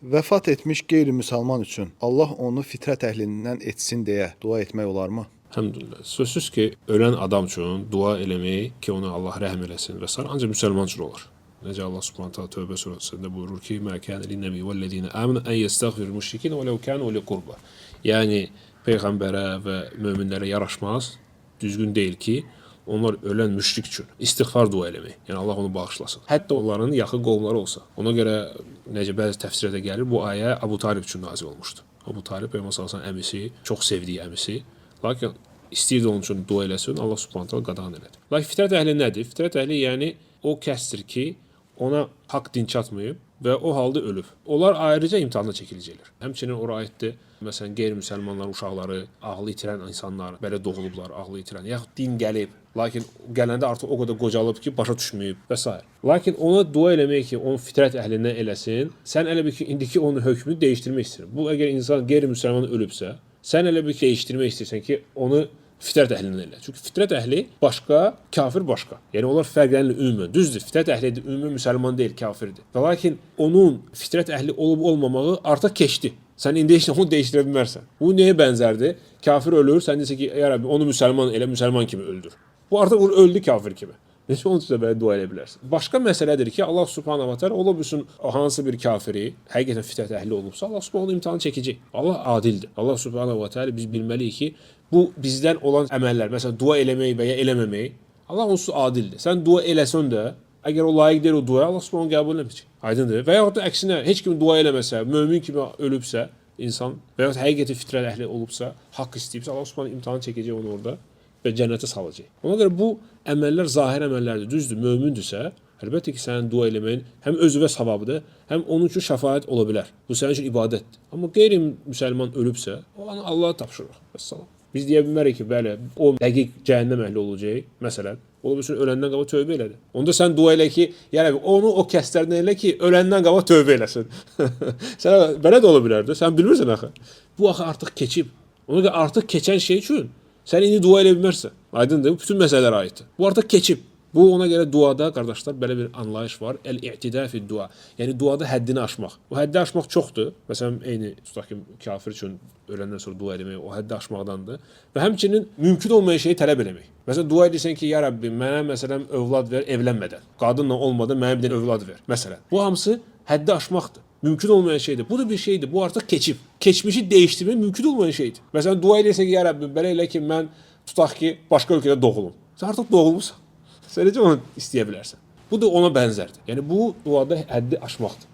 Vəfat etmiş qeyri-müsəlman üçün Allah onu fitrət əhlindən etsin deyə dua etmək olarmı? Elhamdülillah. Sözsüz ki, ölən adam üçün dua eləmək ki, ona Allah rəhm eləsin və s. ancaq müsəlman üçün olur. Necə Allah Subhanahu taala Tövbə surəsində buyurur ki: "Mə kənə lin-nəbi vəl-ləzina əmanu ən yestəğfiru müşrikin və ləv kanu li qurba." Yəni peyğəmbərə və möminlərə yaraşmaz, düzgün deyil ki, onlar ölən müşrik üçün istiğfar dua eləmək. Yəni Allah onu bağışlasın. Hətta onların yaxın qovumları olsa. Ona görə necə bəzi təfsirlərdə gəlir, bu ayə Əbu Talib üçün nazil olmuşdu. Əbu Talib Peyğəmbər sallallahu əleyhi və səlləm əmisi, çox sevdiyi əmisi. Lakin istəyirdi onun üçün dua eləsin, Allah Subhanahu taala qadağan elədi. Lakin fitrət əhli nədir? Fitrət əhli yəni o kəsdir ki, ona haqq din çatmayıb və o halda ölüb. Onlar ayrıca imtahana çəkiləcəklər. Həmçinin ora aiddir, məsələn, qeyri-müsəlmanlar uşaqları, ağlı itirən insanlar, belə doğulublar, ağlı itirən, yaxud din gəlib, lakin gələndə artıq o qədər qocalıb ki, başa düşməyib və s. Lakin ona dua eləmək ki, onu fitrət əhlindən eləsin, sən elə bir ki, indiki onun hökmünü dəyişdirmək istəyirsən. Bu, əgər insan qeyri-müsəlman ölübsə, sən elə bir ki, dəyişdirmək istəyirsən ki, onu fitrət əhlindən elə. Çünki fitrət əhli başqa, kafir başqa. Yəni onlar fərqlənir ümumən. Düzdür, fitrət əhli ümumi müsəlman deyil, kafirdir. Və lakin onun fitrət əhli olub olmamağı artıq keçdi. Sən indi heç onu dəyişdirə bilmərsən. Bu nəyə bənzərdir? Kafir ölür, sən desən ki, ya Rəbbi, onu müsəlman elə, müsəlman kimi öldür. Bu artıq öldü kafir kimi. Necə onun üçün belə dua edə bilərsən? Başqa məsələdir ki, Allah Subhanahu va Taala ola bilsin hansı bir kafiri həqiqətən fitrət əhli olubsa, Allah Subhanahu onu imtahan çəkəcək. Allah adildir. Allah Subhanahu va Taala biz bilməliyik ki, bu bizdən olan əməllər, məsələn, dua eləmək və ya eləməmək, Allah onsuz adildir. Sən dua eləsən də, əgər o layiq deyil o duaya, Allah Subhanahu qəbul etməyəcək. Aydındır? Və yaxud da əksinə, heç kim dua eləməsə, mömin kimi ölübsə, insan və yaxud həqiqətən fitrət əhli olubsa, haqq istəyibsə, Allah Subhanahu imtahan çəkəcək onu orada və cənnətə salacaq. Ona görə bu əməllər zahir əməllərdir, düzdür, mömündürsə, əlbəttə ki, sənin dua eləməyin həm özünə savabıdır, həm onun üçün şəfaət ola bilər. Bu sənin üçün ibadətdir. Amma qeyri-müsəlman ölübsə, o onu Allah'a tapşırır. Vəssalam. Biz deyə bilmərik ki, bəli, o dəqiq cəhənnəm əhli olacaq, məsələn, ola bilsin öləndən qabaq tövbə elədi. Onda sən dua elə ki, yəni onu o kəslərdən elə ki, öləndən qabaq tövbə eləsin. Sən belə də ola bilər də, sən bilmirsən axı. Bu axı artıq keçib. Ona görə artıq keçən şey üçün sən indi dua elə bilmərsən. Aydındır, bu bütün məsələlərə aiddir. Bu artıq keçib. Bu ona görə duada qardaşlar belə bir anlayış var. El-i'tida fi dua. Yəni duada həddini aşmaq. O həddi aşmaq çoxdur. Məsələn, eyni tutaq ki, kafir üçün öləndən sonra dua etmək o həddi aşmaqdandır. Və həmçinin mümkün olmayan şeyi tələb eləmək. Məsələn, dua edirsən ki, ya Rəbbi, mənə məsələn övlad ver evlənmədən. Qadınla olmadan mənə bir dənə övlad ver. Məsələn, bu hamısı həddi aşmaqdır. Mümkün olmayan şeydir. Bu da bir şeydir. Bu artıq keçib. Keçmişi dəyişdirmək mümkün olmayan şeydir. Məsələn, dua edirsən ki, ya Rəbbi, belə elə ki, mən tutaq ki, başqa ölkədə doğulum. Sən artıq doğulmusan. Sən necə onu istəyə bilərsən? Bu da ona bənzərdir. Yəni bu duada həddi aşmaqdır.